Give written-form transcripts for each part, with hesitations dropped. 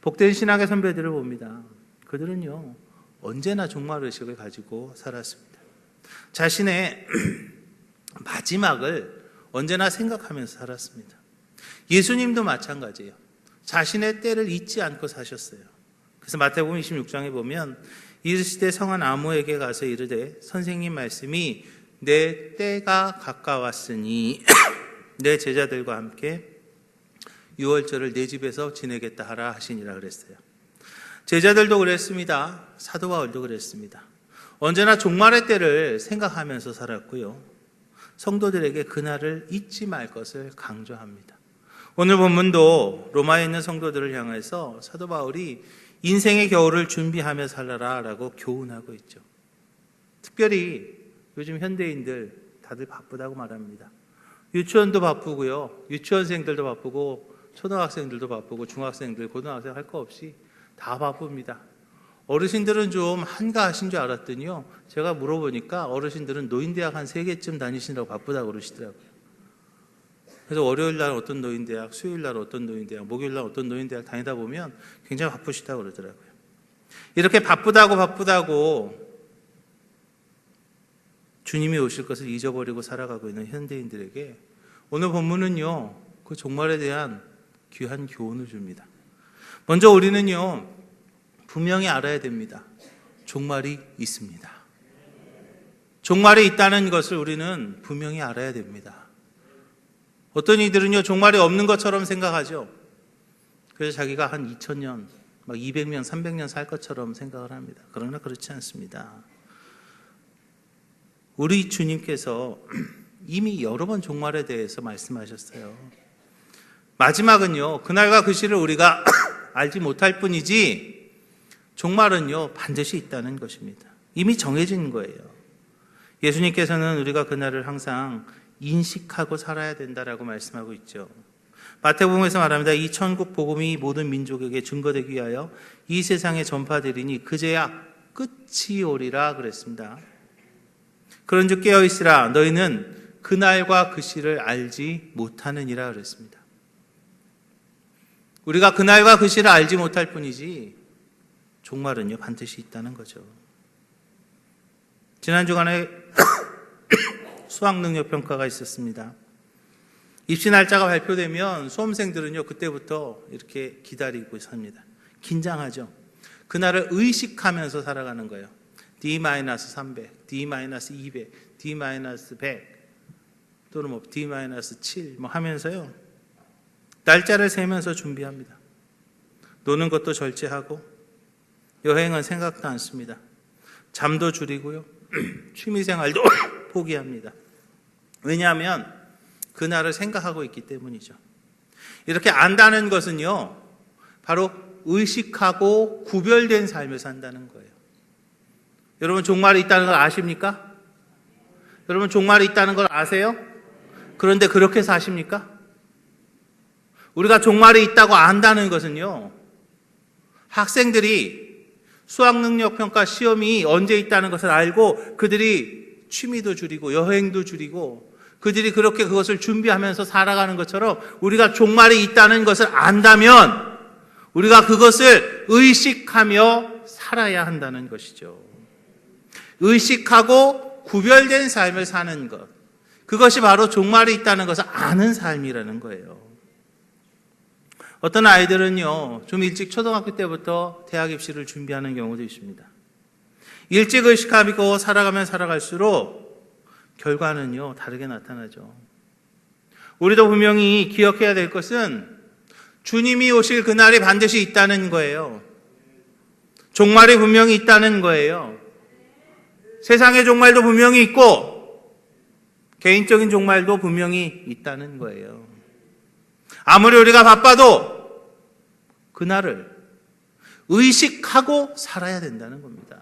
복된 신학의 선배들을 봅니다. 그들은요, 언제나 종말의식을 가지고 살았습니다. 자신의 마지막을 언제나 생각하면서 살았습니다. 예수님도 마찬가지예요. 자신의 때를 잊지 않고 사셨어요. 그래서 마태복음 26장에 보면 이르시되 성한 아무에게 가서 이르되 선생님 말씀이 내 때가 가까웠으니 내 제자들과 함께 유월절을 내 집에서 지내겠다 하라 하시니라 그랬어요. 제자들도 그랬습니다. 사도 바울도 그랬습니다. 언제나 종말의 때를 생각하면서 살았고요. 성도들에게 그날을 잊지 말 것을 강조합니다. 오늘 본문도 로마에 있는 성도들을 향해서 사도 바울이 인생의 겨울을 준비하며 살아라 라고 교훈하고 있죠. 특별히 요즘 현대인들 다들 바쁘다고 말합니다. 유치원도 바쁘고요. 유치원생들도 바쁘고 초등학생들도 바쁘고 중학생들, 고등학생 할 거 없이 다 바쁩니다. 어르신들은 좀 한가하신 줄 알았더니요. 제가 물어보니까 어르신들은 노인대학 한 3개쯤 다니시느라고 바쁘다고 그러시더라고요. 그래서 월요일 날 어떤 노인대학, 수요일 날 어떤 노인대학, 목요일 날 어떤 노인대학 다니다 보면 굉장히 바쁘시다고 그러더라고요. 이렇게 바쁘다고 주님이 오실 것을 잊어버리고 살아가고 있는 현대인들에게 오늘 본문은요, 그 종말에 대한 귀한 교훈을 줍니다. 먼저 우리는요, 분명히 알아야 됩니다. 종말이 있습니다. 종말이 있다는 것을 우리는 분명히 알아야 됩니다. 어떤 이들은요, 종말이 없는 것처럼 생각하죠. 그래서 자기가 한 2000년, 200년, 300년 살 것처럼 생각을 합니다. 그러나 그렇지 않습니다. 우리 주님께서 이미 여러 번 종말에 대해서 말씀하셨어요. 마지막은요, 그날과 그 시를 우리가 알지 못할 뿐이지 종말은요, 반드시 있다는 것입니다. 이미 정해진 거예요. 예수님께서는 우리가 그날을 항상 인식하고 살아야 된다라고 말씀하고 있죠. 마태복음에서 말합니다. 이 천국 복음이 모든 민족에게 증거되기 위하여 이 세상에 전파되리니 그제야 끝이 오리라 그랬습니다. 그런즉 깨어있으라 너희는 그날과 그 시를 알지 못하느니라 그랬습니다. 우리가 그날과 그 시를 알지 못할 뿐이지 종말은요 반드시 있다는 거죠. 지난 주간에 수학능력평가가 있었습니다. 입시 날짜가 발표되면 수험생들은요 그때부터 이렇게 기다리고 삽니다. 긴장하죠. 그날을 의식하면서 살아가는 거예요. D-300, D-200, D-100 또는 D-7 하면서요 날짜를 세면서 준비합니다. 노는 것도 절제하고 여행은 생각도 않습니다. 잠도 줄이고요 취미생활도 포기합니다. 왜냐하면 그날을 생각하고 있기 때문이죠. 이렇게 안다는 것은요 바로 의식하고 구별된 삶을 산다는 거예요. 여러분 종말이 있다는 걸 아십니까? 여러분 종말이 있다는 걸 아세요? 그런데 그렇게 사십니까? 우리가 종말이 있다고 안다는 것은요 학생들이 수학능력평가 시험이 언제 있다는 것을 알고 그들이 취미도 줄이고 여행도 줄이고 그들이 그렇게 그것을 준비하면서 살아가는 것처럼 우리가 종말이 있다는 것을 안다면 우리가 그것을 의식하며 살아야 한다는 것이죠. 의식하고 구별된 삶을 사는 것, 그것이 바로 종말이 있다는 것을 아는 삶이라는 거예요. 어떤 아이들은요 좀 일찍 초등학교 때부터 대학 입시를 준비하는 경우도 있습니다. 일찍 의식하고 살아가면 살아갈수록 결과는요 다르게 나타나죠. 우리도 분명히 기억해야 될 것은 주님이 오실 그날이 반드시 있다는 거예요. 종말이 분명히 있다는 거예요. 세상의 종말도 분명히 있고 개인적인 종말도 분명히 있다는 거예요. 아무리 우리가 바빠도 그날을 의식하고 살아야 된다는 겁니다.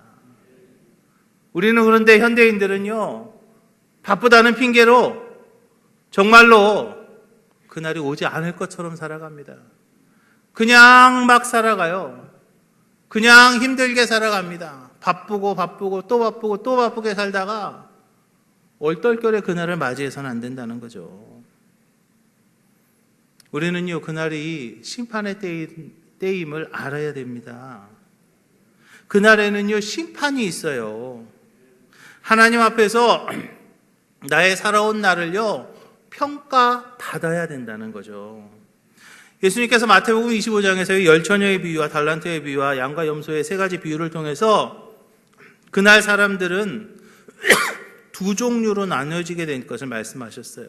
우리는 그런데 현대인들은요 바쁘다는 핑계로 정말로 그날이 오지 않을 것처럼 살아갑니다. 그냥 막 살아가요. 그냥 힘들게 살아갑니다. 바쁘고 또 바쁘고 또 바쁘게 살다가 얼떨결에 그날을 맞이해서는 안 된다는 거죠. 우리는요 그날이 심판의 때인 때임을 알아야 됩니다. 그날에는요, 심판이 있어요. 하나님 앞에서 나의 살아온 날을요, 평가받아야 된다는 거죠. 예수님께서 마태복음 25장에서의 열처녀의 비유와 달란트의 비유와 양과 염소의 세 가지 비유를 통해서 그날 사람들은 두 종류로 나눠지게 된 것을 말씀하셨어요.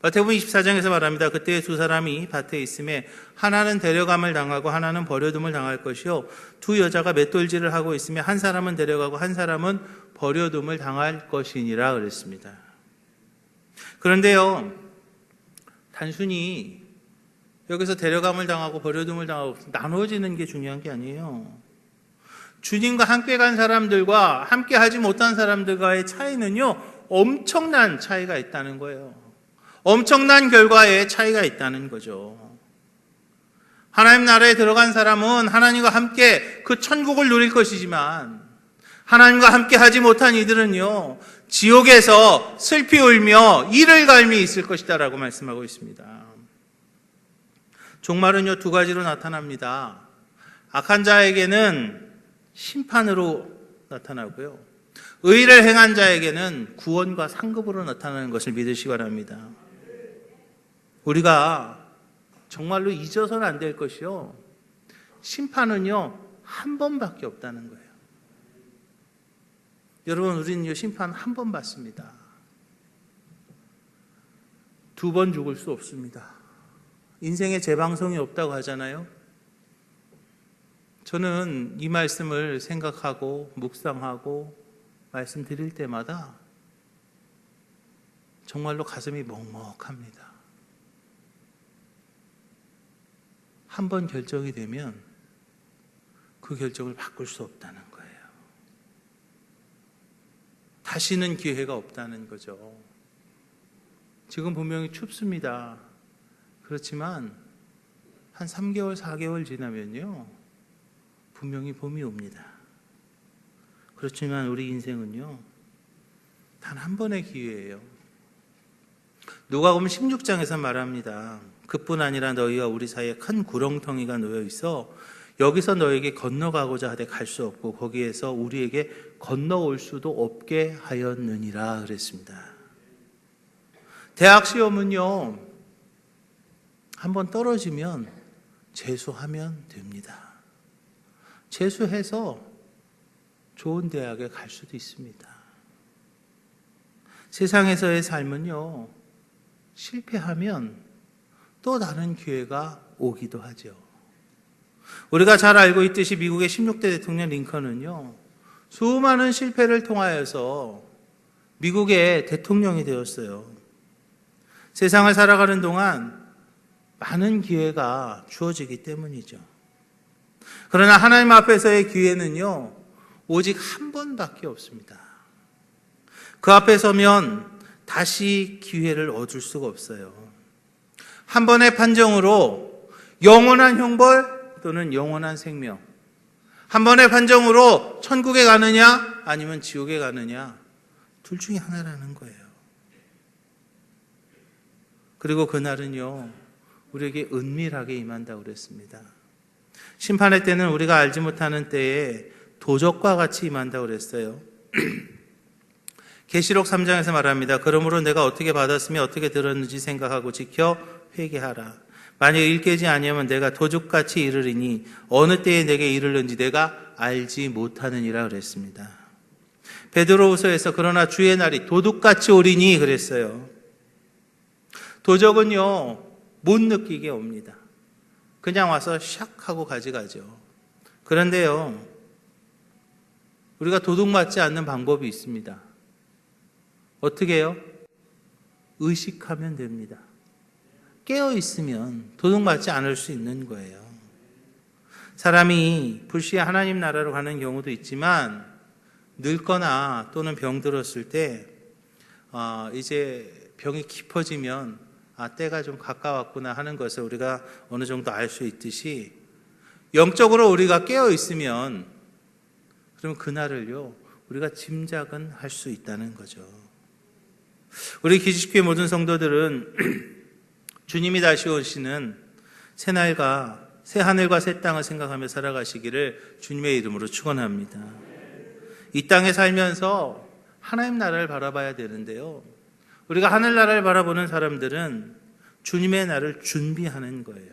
마태복음 24장에서 말합니다. 그때 두 사람이 밭에 있음에 하나는 데려감을 당하고 하나는 버려둠을 당할 것이요, 두 여자가 맷돌질을 하고 있으며 한 사람은 데려가고 한 사람은 버려둠을 당할 것이니라 그랬습니다. 그런데요, 단순히 여기서 데려감을 당하고 버려둠을 당하고 나눠지는 게 중요한 게 아니에요. 주님과 함께 간 사람들과 함께 하지 못한 사람들과의 차이는요, 엄청난 차이가 있다는 거예요. 엄청난 결과에 차이가 있다는 거죠. 하나님 나라에 들어간 사람은 하나님과 함께 그 천국을 누릴 것이지만, 하나님과 함께 하지 못한 이들은요, 지옥에서 슬피 울며 이를 갈미 있을 것이다 라고 말씀하고 있습니다. 종말은요, 두 가지로 나타납니다. 악한 자에게는 심판으로 나타나고요, 의를 행한 자에게는 구원과 상급으로 나타나는 것을 믿으시기 바랍니다. 우리가 정말로 잊어서는 안 될 것이요, 심판은요, 한 번밖에 없다는 거예요. 여러분, 우리는요, 심판 한 번 받습니다. 두 번 죽을 수 없습니다. 인생에 재방송이 없다고 하잖아요. 저는 이 말씀을 생각하고 묵상하고 말씀드릴 때마다 정말로 가슴이 먹먹합니다. 한 번 결정이 되면 그 결정을 바꿀 수 없다는 거예요. 다시는 기회가 없다는 거죠. 지금 분명히 춥습니다. 그렇지만 한 3개월, 4개월 지나면요, 분명히 봄이 옵니다. 그렇지만 우리 인생은요, 단 한 번의 기회예요. 누가복음 16장에서 말합니다. 그뿐 아니라 너희와 우리 사이에 큰 구렁텅이가 놓여 있어 여기서 너에게 건너가고자 하되 갈 수 없고 거기에서 우리에게 건너올 수도 없게 하였느니라 그랬습니다. 대학 시험은요, 한번 떨어지면 재수하면 됩니다. 재수해서 좋은 대학에 갈 수도 있습니다. 세상에서의 삶은요, 실패하면 또 다른 기회가 오기도 하죠. 우리가 잘 알고 있듯이 미국의 16대 대통령 링컨은요, 수많은 실패를 통하여서 미국의 대통령이 되었어요. 세상을 살아가는 동안 많은 기회가 주어지기 때문이죠. 그러나 하나님 앞에서의 기회는요, 오직 한 번밖에 없습니다. 그 앞에 서면 다시 기회를 얻을 수가 없어요. 한 번의 판정으로 영원한 형벌 또는 영원한 생명, 한 번의 판정으로 천국에 가느냐 아니면 지옥에 가느냐, 둘 중에 하나라는 거예요. 그리고 그날은요, 우리에게 은밀하게 임한다고 그랬습니다. 심판의 때는 우리가 알지 못하는 때에 도적과 같이 임한다고 그랬어요. 계시록 3장에서 말합니다. 그러므로 내가 어떻게 받았으며 어떻게 들었는지 생각하고 지켜 회개하라. 만약 일깨지 아니하면 내가 도적같이 이르리니 어느 때에 내게 이르는지 내가 알지 못하느니라 그랬습니다. 베드로후서에서 그러나 주의 날이 도둑같이 오리니 그랬어요. 도적은요, 못 느끼게 옵니다. 그냥 와서 샥 하고 가져가죠. 그런데요, 우리가 도둑 맞지 않는 방법이 있습니다. 어떻게 해요? 의식하면 됩니다. 깨어있으면 도둑 맞지 않을 수 있는 거예요. 사람이 불시에 하나님 나라로 가는 경우도 있지만, 늙거나 또는 병들었을 때 이제 병이 깊어지면 때가 좀 가까웠구나 하는 것을 우리가 어느 정도 알 수 있듯이, 영적으로 우리가 깨어있으면 그럼 그날을요, 우리가 짐작은 할 수 있다는 거죠. 우리 기지교회 모든 성도들은 주님이 다시 오시는 새날과 새 하늘과 새 땅을 생각하며 살아가시기를 주님의 이름으로 축원합니다. 이 땅에 살면서 하나님 나라를 바라봐야 되는데요, 우리가 하늘나라를 바라보는 사람들은 주님의 날을 준비하는 거예요.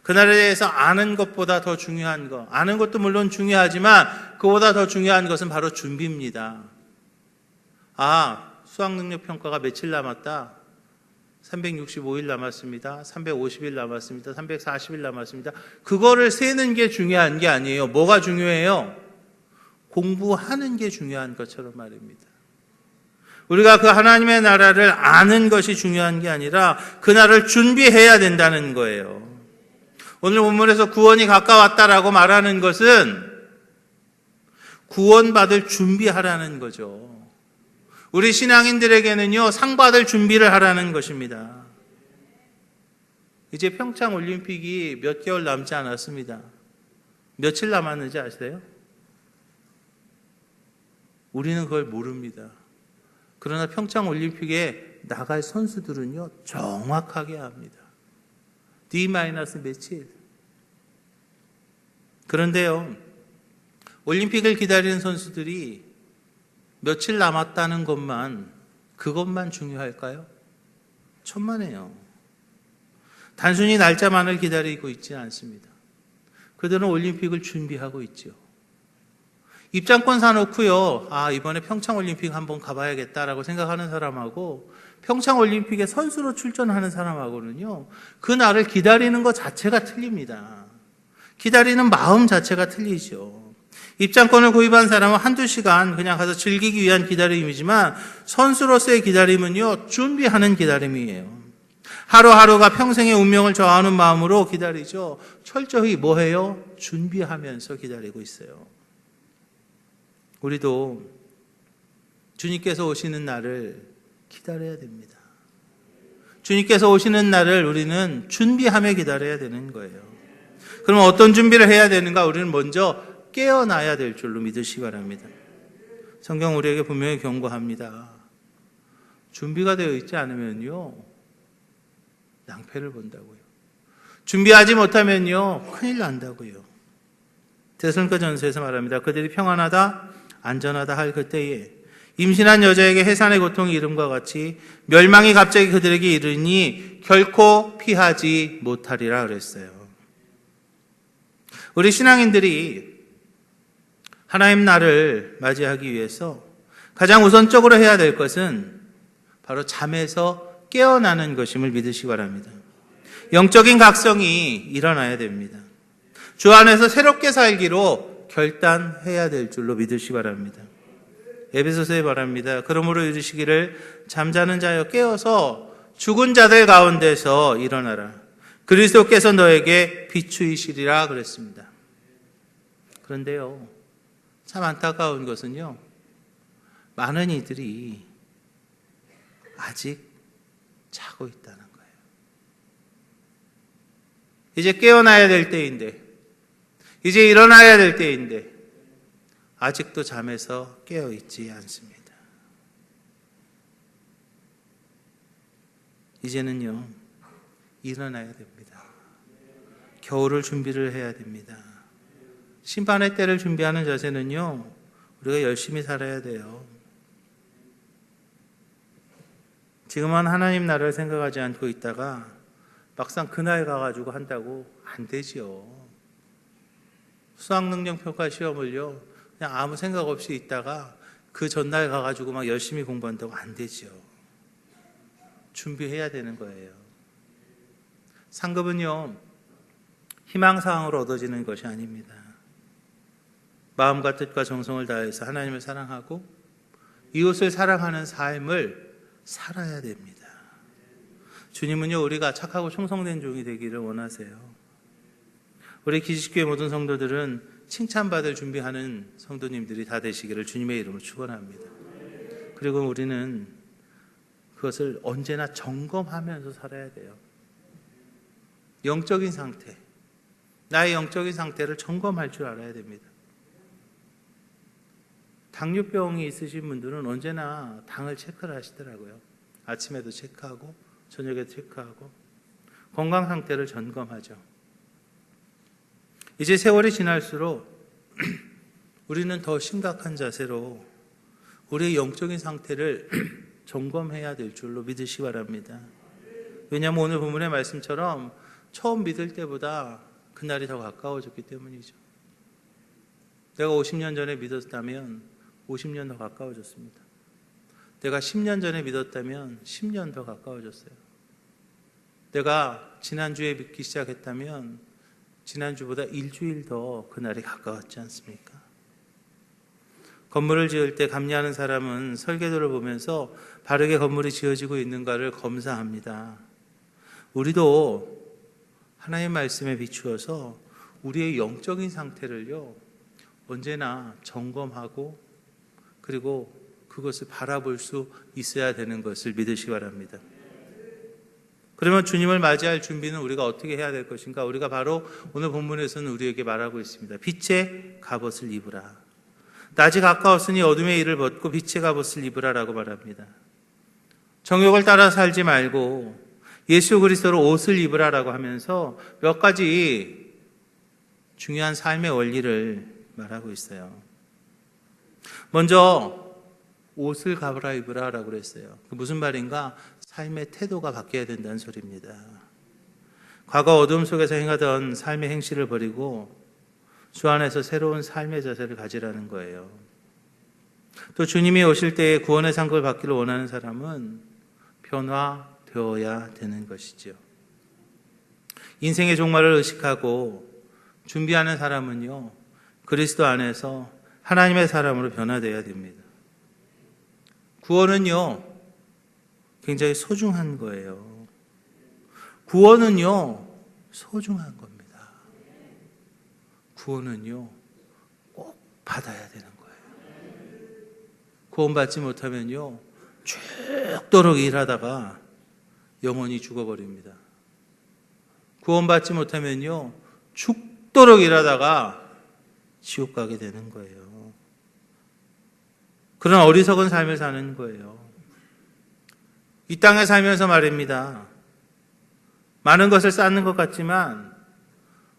그날에 대해서 아는 것보다 더 중요한 것, 아는 것도 물론 중요하지만 그보다 더 중요한 것은 바로 준비입니다. 수학능력평가가 며칠 남았다. 365일 남았습니다. 350일 남았습니다. 340일 남았습니다. 그거를 세는 게 중요한 게 아니에요. 뭐가 중요해요? 공부하는 게 중요한 것처럼 말입니다. 우리가 그 하나님의 나라를 아는 것이 중요한 게 아니라 그 나라를 준비해야 된다는 거예요. 오늘 본문에서 구원이 가까웠다라고 말하는 것은 구원받을 준비하라는 거죠. 우리 신앙인들에게는요, 상 받을 준비를 하라는 것입니다. 이제 평창 올림픽이 몇 개월 남지 않았습니다. 며칠 남았는지 아세요? 우리는 그걸 모릅니다. 그러나 평창 올림픽에 나갈 선수들은요, 정확하게 압니다. D- 며칠. 그런데요, 올림픽을 기다리는 선수들이 며칠 남았다는 그것만 중요할까요? 천만에요. 단순히 날짜만을 기다리고 있지 않습니다. 그들은 올림픽을 준비하고 있죠. 입장권 사놓고요, 이번에 평창올림픽 한번 가봐야겠다라고 생각하는 사람하고 평창올림픽에 선수로 출전하는 사람하고는요, 그 날을 기다리는 것 자체가 틀립니다. 기다리는 마음 자체가 틀리죠. 입장권을 구입한 사람은 한두 시간 그냥 가서 즐기기 위한 기다림이지만 선수로서의 기다림은요, 준비하는 기다림이에요. 하루하루가 평생의 운명을 정하는 마음으로 기다리죠. 철저히 뭐 해요? 준비하면서 기다리고 있어요. 우리도 주님께서 오시는 날을 기다려야 됩니다. 주님께서 오시는 날을 우리는 준비하며 기다려야 되는 거예요. 그럼 어떤 준비를 해야 되는가? 우리는 먼저 깨어나야 될 줄로 믿으시기 바랍니다. 성경 우리에게 분명히 경고합니다. 준비가 되어 있지 않으면요, 낭패를 본다고요. 준비하지 못하면요, 큰일 난다고요. 데살로니가전서에서 말합니다. 그들이 평안하다, 안전하다 할 그때에 임신한 여자에게 해산의 고통이 이름과 같이 멸망이 갑자기 그들에게 이르니 결코 피하지 못하리라 그랬어요. 우리 신앙인들이 하나님 나를 맞이하기 위해서 가장 우선적으로 해야 될 것은 바로 잠에서 깨어나는 것임을 믿으시기 바랍니다. 영적인 각성이 일어나야 됩니다. 주 안에서 새롭게 살기로 결단해야 될 줄로 믿으시기 바랍니다. 에베소서에 말합니다. 그러므로 이르시기를 잠자는 자여 깨어서 죽은 자들 가운데서 일어나라. 그리스도께서 너에게 비추이시리라 그랬습니다. 그런데요, 참 안타까운 것은요, 많은 이들이 아직 자고 있다는 거예요. 이제 깨어나야 될 때인데, 이제 일어나야 될 때인데 아직도 잠에서 깨어 있지 않습니다. 이제는요, 일어나야 됩니다. 겨울을 준비를 해야 됩니다. 심판의 때를 준비하는 자세는요, 우리가 열심히 살아야 돼요. 지금은 하나님 나라를 생각하지 않고 있다가 막상 그날 가가지고 한다고 안 되지요. 수학능력평가 시험을요, 그냥 아무 생각 없이 있다가 그 전날 가가지고 막 열심히 공부한다고 안 되지요. 준비해야 되는 거예요. 상급은요, 희망사항으로 얻어지는 것이 아닙니다. 마음과 뜻과 정성을 다해서 하나님을 사랑하고 이웃을 사랑하는 삶을 살아야 됩니다. 주님은요, 우리가 착하고 충성된 종이 되기를 원하세요. 우리 기식교회 모든 성도들은 칭찬받을 준비하는 성도님들이 다 되시기를 주님의 이름으로 축원합니다. 그리고 우리는 그것을 언제나 점검하면서 살아야 돼요. 영적인 상태, 나의 영적인 상태를 점검할 줄 알아야 됩니다. 당뇨병이 있으신 분들은 언제나 당을 체크를 하시더라고요. 아침에도 체크하고 저녁에도 체크하고 건강 상태를 점검하죠. 이제 세월이 지날수록 우리는 더 심각한 자세로 우리의 영적인 상태를 점검해야 될 줄로 믿으시기 바랍니다. 왜냐하면 오늘 본문의 말씀처럼 처음 믿을 때보다 그날이 더 가까워졌기 때문이죠. 내가 50년 전에 믿었다면 50년 더 가까워졌습니다. 내가 10년 전에 믿었다면 10년 더 가까워졌어요. 내가 지난주에 믿기 시작했다면 지난주보다 일주일 더 그날이 가까웠지 않습니까? 건물을 지을 때 감리하는 사람은 설계도를 보면서 바르게 건물이 지어지고 있는가를 검사합니다. 우리도 하나님의 말씀에 비추어서 우리의 영적인 상태를요, 언제나 점검하고 그리고 그것을 바라볼 수 있어야 되는 것을 믿으시기 바랍니다. 그러면 주님을 맞이할 준비는 우리가 어떻게 해야 될 것인가? 우리가 바로 오늘 본문에서는 우리에게 말하고 있습니다. 빛의 갑옷을 입으라. 낮이 가까웠으니 어둠의 일을 벗고 빛의 갑옷을 입으라라고 말합니다. 정욕을 따라 살지 말고 예수 그리스도로 옷을 입으라라고 하면서 몇 가지 중요한 삶의 원리를 말하고 있어요. 먼저 옷을 갈아입으라라고 그랬어요. 무슨 말인가? 삶의 태도가 바뀌어야 된다는 소리입니다. 과거 어둠 속에서 행하던 삶의 행실을 버리고 주 안에서 새로운 삶의 자세를 가지라는 거예요. 또 주님이 오실 때에 구원의 상급을 받기를 원하는 사람은 변화되어야 되는 것이죠. 인생의 종말을 의식하고 준비하는 사람은요, 그리스도 안에서 하나님의 사람으로 변화되어야 됩니다. 구원은요, 굉장히 소중한 거예요. 구원은요, 소중한 겁니다. 구원은요, 꼭 받아야 되는 거예요. 구원받지 못하면요, 죽도록 일하다가 영원히 죽어버립니다. 구원받지 못하면요, 죽도록 일하다가 지옥 가게 되는 거예요. 그런 어리석은 삶을 사는 거예요. 이 땅에 살면서 말입니다. 많은 것을 쌓는 것 같지만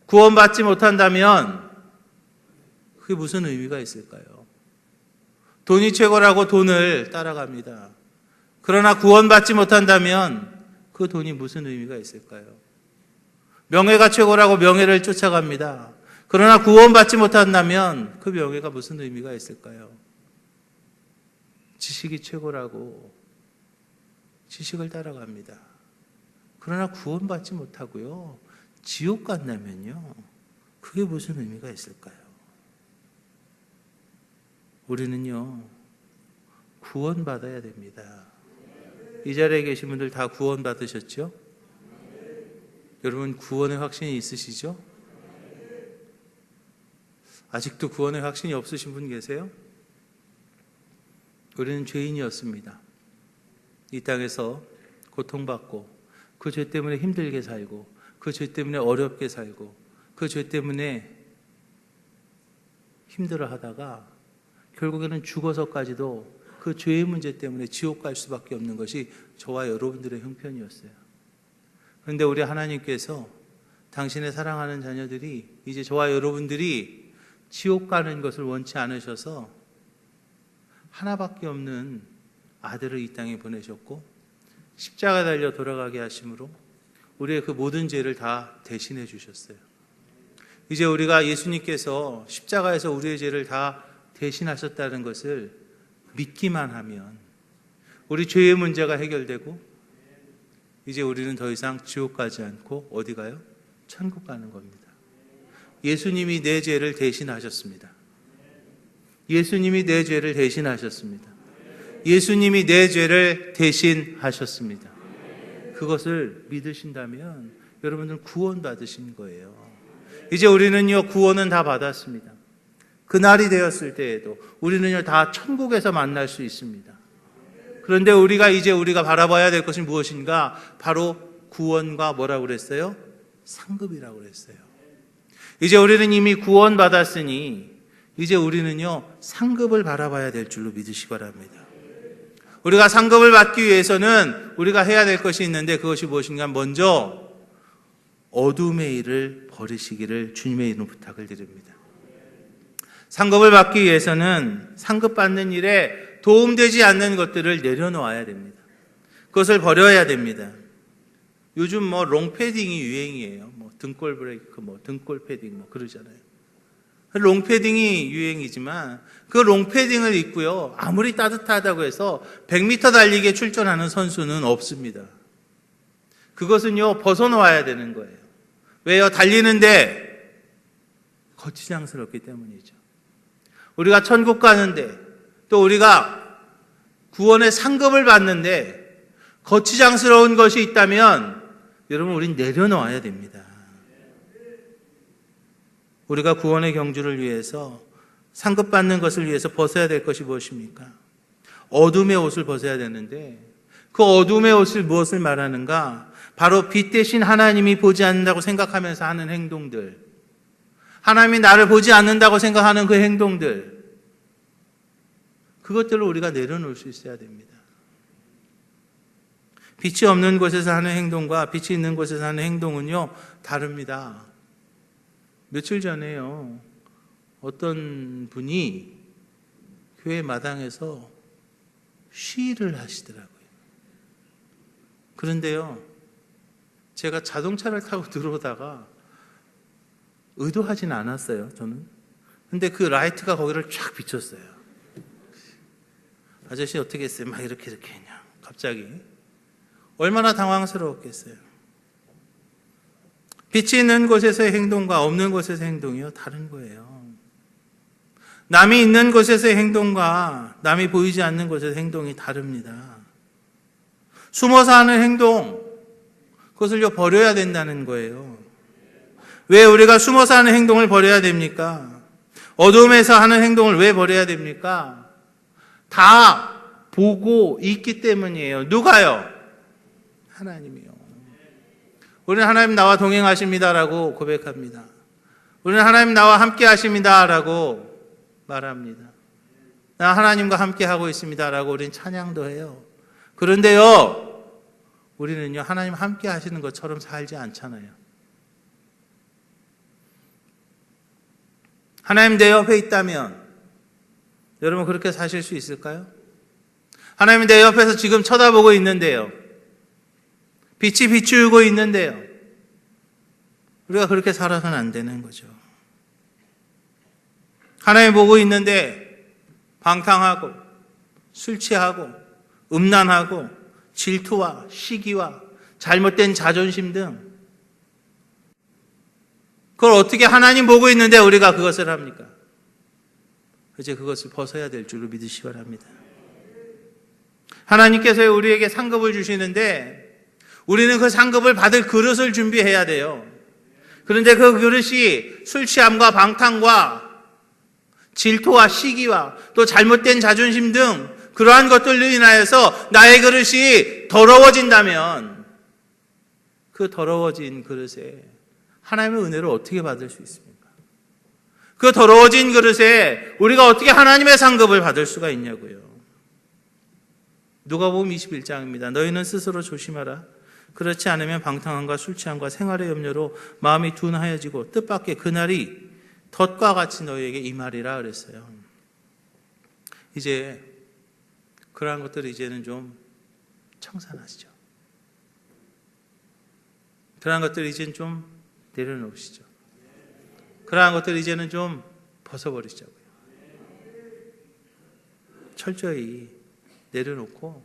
구원받지 못한다면 그게 무슨 의미가 있을까요? 돈이 최고라고 돈을 따라갑니다. 그러나 구원받지 못한다면 그 돈이 무슨 의미가 있을까요? 명예가 최고라고 명예를 쫓아갑니다. 그러나 구원받지 못한다면 그 명예가 무슨 의미가 있을까요? 지식이 최고라고 지식을 따라갑니다. 그러나 구원받지 못하고요, 지옥 간다면요, 그게 무슨 의미가 있을까요? 우리는요, 구원받아야 됩니다. 이 자리에 계신 분들 다 구원받으셨죠? 여러분 구원의 확신이 있으시죠? 아직도 구원의 확신이 없으신 분 계세요? 우리는 죄인이었습니다. 이 땅에서 고통받고 그 죄 때문에 힘들게 살고 그 죄 때문에 어렵게 살고 그 죄 때문에 힘들어하다가 결국에는 죽어서까지도 그 죄의 문제 때문에 지옥 갈 수밖에 없는 것이 저와 여러분들의 형편이었어요. 그런데 우리 하나님께서 당신의 사랑하는 자녀들이 이제 저와 여러분들이 지옥 가는 것을 원치 않으셔서 하나밖에 없는 아들을 이 땅에 보내셨고 십자가에 달려 돌아가게 하심으로 우리의 그 모든 죄를 다 대신해 주셨어요. 이제 우리가 예수님께서 십자가에서 우리의 죄를 다 대신하셨다는 것을 믿기만 하면 우리 죄의 문제가 해결되고 이제 우리는 더 이상 지옥 가지 않고 어디 가요? 천국 가는 겁니다. 예수님이 내 죄를 대신하셨습니다. 예수님이 내 죄를 대신하셨습니다. 예수님이 내 죄를 대신하셨습니다. 그것을 믿으신다면 여러분들은 구원받으신 거예요. 이제 우리는요, 구원은 다 받았습니다. 그날이 되었을 때에도 우리는요, 다 천국에서 만날 수 있습니다. 그런데 우리가 바라봐야 될 것이 무엇인가? 바로 구원과 뭐라고 그랬어요? 상급이라고 그랬어요. 이제 우리는 이미 구원받았으니 이제 우리는요, 상급을 바라봐야 될 줄로 믿으시기 바랍니다. 우리가 상급을 받기 위해서는 우리가 해야 될 것이 있는데 그것이 무엇인가? 먼저 어둠의 일을 버리시기를 주님의 이름으로 부탁을 드립니다. 상급을 받기 위해서는 상급받는 일에 도움되지 않는 것들을 내려놓아야 됩니다. 그것을 버려야 됩니다. 요즘 롱패딩이 유행이에요. 등골 브레이크, 등골 패딩 그러잖아요. 롱패딩이 유행이지만 그 롱패딩을 입고요, 아무리 따뜻하다고 해서 100m 달리기에 출전하는 선수는 없습니다. 그것은요, 벗어놓아야 되는 거예요. 왜요? 달리는데 거치장스럽기 때문이죠. 우리가 천국 가는데, 또 우리가 구원의 상급을 받는데 거치장스러운 것이 있다면 여러분, 우린 내려놓아야 됩니다. 우리가 구원의 경주를 위해서 상급받는 것을 위해서 벗어야 될 것이 무엇입니까? 어둠의 옷을 벗어야 되는데, 그 어둠의 옷을 무엇을 말하는가? 바로 빛 대신 하나님이 보지 않는다고 생각하면서 하는 행동들, 하나님이 나를 보지 않는다고 생각하는 그 행동들, 그것들을 우리가 내려놓을 수 있어야 됩니다. 빛이 없는 곳에서 하는 행동과 빛이 있는 곳에서 하는 행동은요, 다릅니다. 며칠 전에요, 어떤 분이 교회 마당에서 시위를 하시더라고요. 그런데요, 제가 자동차를 타고 들어오다가 의도하진 않았어요, 저는. 근데 그 라이트가 거기를 쫙 비췄어요. 아저씨 어떻게 했어요? 막 이렇게 그냥 갑자기. 얼마나 당황스러웠겠어요. 빛이 있는 곳에서의 행동과 없는 곳에서의 행동이요, 다른 거예요. 남이 있는 곳에서의 행동과 남이 보이지 않는 곳에서의 행동이 다릅니다. 숨어서 하는 행동, 그것을요, 버려야 된다는 거예요. 왜 우리가 숨어서 하는 행동을 버려야 됩니까? 어둠에서 하는 행동을 왜 버려야 됩니까? 다 보고 있기 때문이에요. 누가요? 하나님이요. 우리는 하나님 나와 동행하십니다라고 고백합니다. 우리는 하나님 나와 함께 하십니다라고 말합니다. 나 하나님과 함께 하고 있습니다라고 우리는 찬양도 해요. 그런데요, 우리는요, 하나님 함께 하시는 것처럼 살지 않잖아요. 하나님 내 옆에 있다면 여러분 그렇게 사실 수 있을까요? 하나님 내 옆에서 지금 쳐다보고 있는데요, 빛이 비추고 있는데요, 우리가 그렇게 살아서는 안 되는 거죠. 하나님 보고 있는데 방탕하고 술 취하고 음란하고 질투와 시기와 잘못된 자존심 등, 그걸 어떻게 하나님 보고 있는데 우리가 그것을 합니까? 이제 그것을 벗어야 될 줄로 믿으시기 바랍니다. 하나님께서 우리에게 상급을 주시는데 우리는 그 상급을 받을 그릇을 준비해야 돼요. 그런데 그 그릇이 술 취함과 방탕과 질투와 시기와 또 잘못된 자존심 등 그러한 것들로 인하여서 나의 그릇이 더러워진다면 그 더러워진 그릇에 하나님의 은혜를 어떻게 받을 수 있습니까? 그 더러워진 그릇에 우리가 어떻게 하나님의 상급을 받을 수가 있냐고요. 누가복음 21장입니다. 너희는 스스로 조심하라. 그렇지 않으면 방탕함과 술 취함과 생활의 염려로 마음이 둔하여지고 뜻밖의 그날이 덫과 같이 너희에게 임하리라 그랬어요. 이제 그러한 것들을 이제는 좀 청산하시죠. 그러한 것들을 이제는 좀 내려놓으시죠. 그러한 것들을 이제는 좀 벗어버리시자고요. 철저히 내려놓고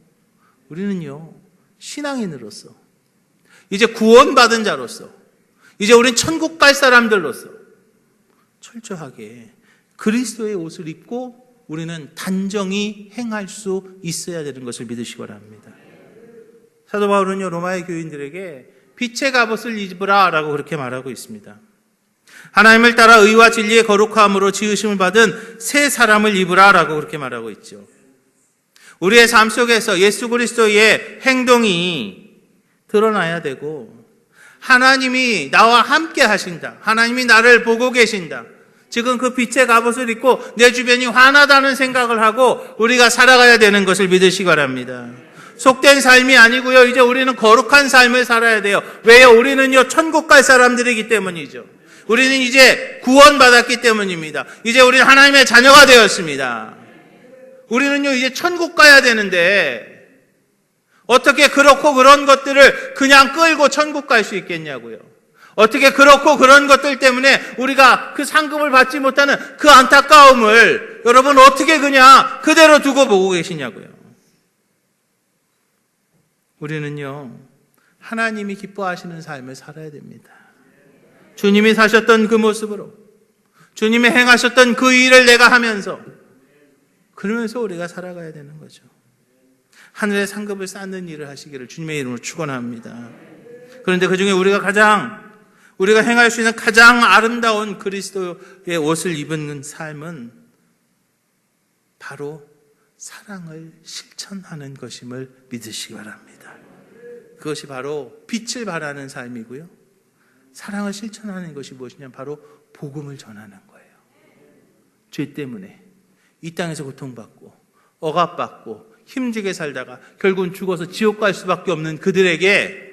우리는요, 신앙인으로서 이제 구원받은 자로서 이제 우린 천국 갈 사람들로서 철저하게 그리스도의 옷을 입고 우리는 단정히 행할 수 있어야 되는 것을 믿으시기 바랍니다. 사도 바울은요, 로마의 교인들에게 빛의 갑옷을 입으라 라고 그렇게 말하고 있습니다. 하나님을 따라 의와 진리의 거룩함으로 지으심을 받은 새 사람을 입으라 라고 그렇게 말하고 있죠. 우리의 삶 속에서 예수 그리스도의 행동이 드러나야 되고, 하나님이 나와 함께 하신다, 하나님이 나를 보고 계신다, 지금 그 빛의 갑옷을 입고 내 주변이 환하다는 생각을 하고 우리가 살아가야 되는 것을 믿으시기 바랍니다. 속된 삶이 아니고요. 이제 우리는 거룩한 삶을 살아야 돼요. 왜요? 우리는요, 천국 갈 사람들이기 때문이죠. 우리는 이제 구원받았기 때문입니다. 이제 우리는 하나님의 자녀가 되었습니다. 우리는요, 이제 천국 가야 되는데, 어떻게 그렇고 그런 것들을 그냥 끌고 천국 갈 수 있겠냐고요. 어떻게 그렇고 그런 것들 때문에 우리가 그 상급을 받지 못하는 그 안타까움을 여러분 어떻게 그냥 그대로 두고 보고 계시냐고요. 우리는요, 하나님이 기뻐하시는 삶을 살아야 됩니다. 주님이 사셨던 그 모습으로, 주님이 행하셨던 그 일을 내가 하면서, 그러면서 우리가 살아가야 되는 거죠. 하늘의 상급을 쌓는 일을 하시기를 주님의 이름으로 축원합니다. 그런데 그 중에 우리가 행할 수 있는 가장 아름다운 그리스도의 옷을 입은 삶은 바로 사랑을 실천하는 것임을 믿으시기 바랍니다. 그것이 바로 빛을 발하는 삶이고요. 사랑을 실천하는 것이 무엇이냐면 바로 복음을 전하는 거예요. 죄 때문에 이 땅에서 고통받고 억압받고 힘들게 살다가 결국은 죽어서 지옥 갈 수밖에 없는 그들에게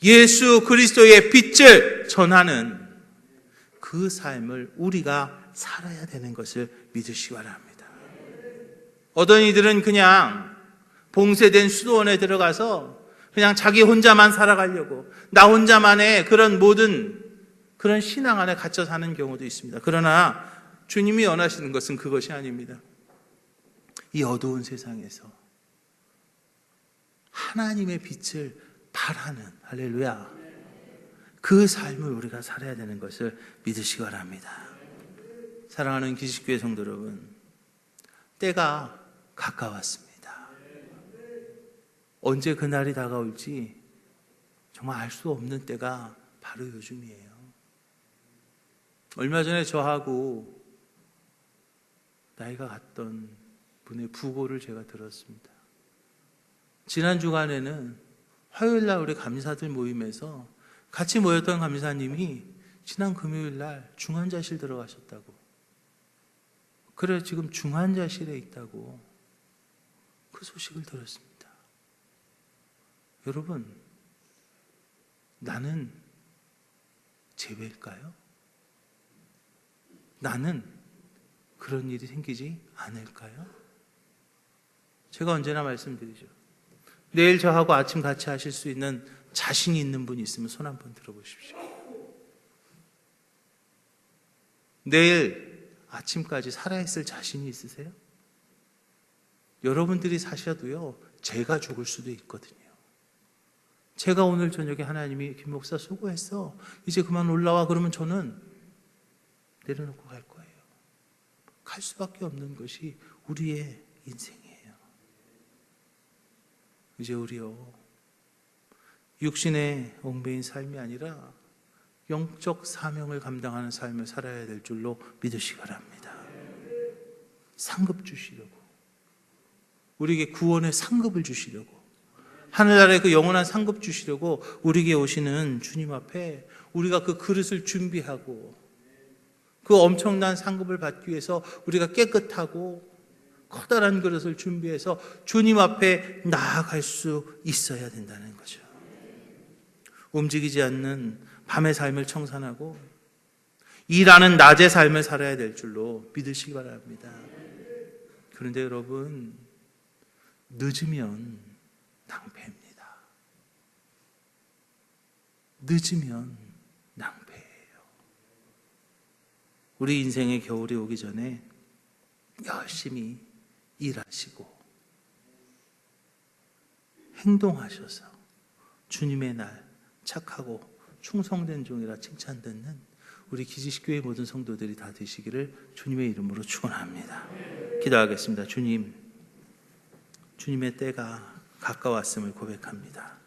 예수 그리스도의 빛을 전하는 그 삶을 우리가 살아야 되는 것을 믿으시기 바랍니다. 어떤 이들은 그냥 봉쇄된 수도원에 들어가서 그냥 자기 혼자만 살아가려고 나 혼자만의 그런 모든 그런 신앙 안에 갇혀 사는 경우도 있습니다. 그러나 주님이 원하시는 것은 그것이 아닙니다. 이 어두운 세상에서 하나님의 빛을 발하는, 할렐루야, 그 삶을 우리가 살아야 되는 것을 믿으시기 바랍니다. 사랑하는 기식교회 성도 여러분, 때가 가까웠습니다. 언제 그날이 다가올지 정말 알 수 없는 때가 바로 요즘이에요. 얼마 전에 저하고 나이가 같던 분의 부고를 제가 들었습니다. 지난 주간에는 화요일날 우리 감사들 모임에서 같이 모였던 감사님이 지난 금요일날 중환자실 들어가셨다고. 그래 지금 중환자실에 있다고 그 소식을 들었습니다. 여러분, 나는 제외일까요? 나는 그런 일이 생기지 않을까요? 제가 언제나 말씀드리죠. 내일 저하고 아침 같이 하실 수 있는 자신이 있는 분이 있으면 손 한번 들어보십시오. 내일 아침까지 살아있을 자신이 있으세요? 여러분들이 사셔도요, 제가 죽을 수도 있거든요. 제가 오늘 저녁에 하나님이 김 목사 수고했어, 이제 그만 올라와 그러면 저는 내려놓고 갈 거예요. 갈 수밖에 없는 것이 우리의 인생이에요. 이제 우리요, 육신의 얽매인 삶이 아니라 영적 사명을 감당하는 삶을 살아야 될 줄로 믿으시기 바랍니다. 상급 주시려고, 우리에게 구원의 상급을 주시려고, 하늘나라의 그 영원한 상급 주시려고 우리에게 오시는 주님 앞에 우리가 그 그릇을 준비하고 그 엄청난 상급을 받기 위해서 우리가 깨끗하고 커다란 그릇을 준비해서 주님 앞에 나아갈 수 있어야 된다는 거죠. 움직이지 않는 밤의 삶을 청산하고 일하는 낮의 삶을 살아야 될 줄로 믿으시기 바랍니다. 그런데 여러분, 늦으면 낭패입니다. 늦으면 낭패예요. 우리 인생의 겨울이 오기 전에 열심히 일하시고 행동하셔서 주님의 날 착하고 충성된 종이라 칭찬받는 우리 기지식교회 모든 성도들이 다 되시기를 주님의 이름으로 축원합니다. 기도하겠습니다. 주님, 주님의 때가 가까웠음을 고백합니다.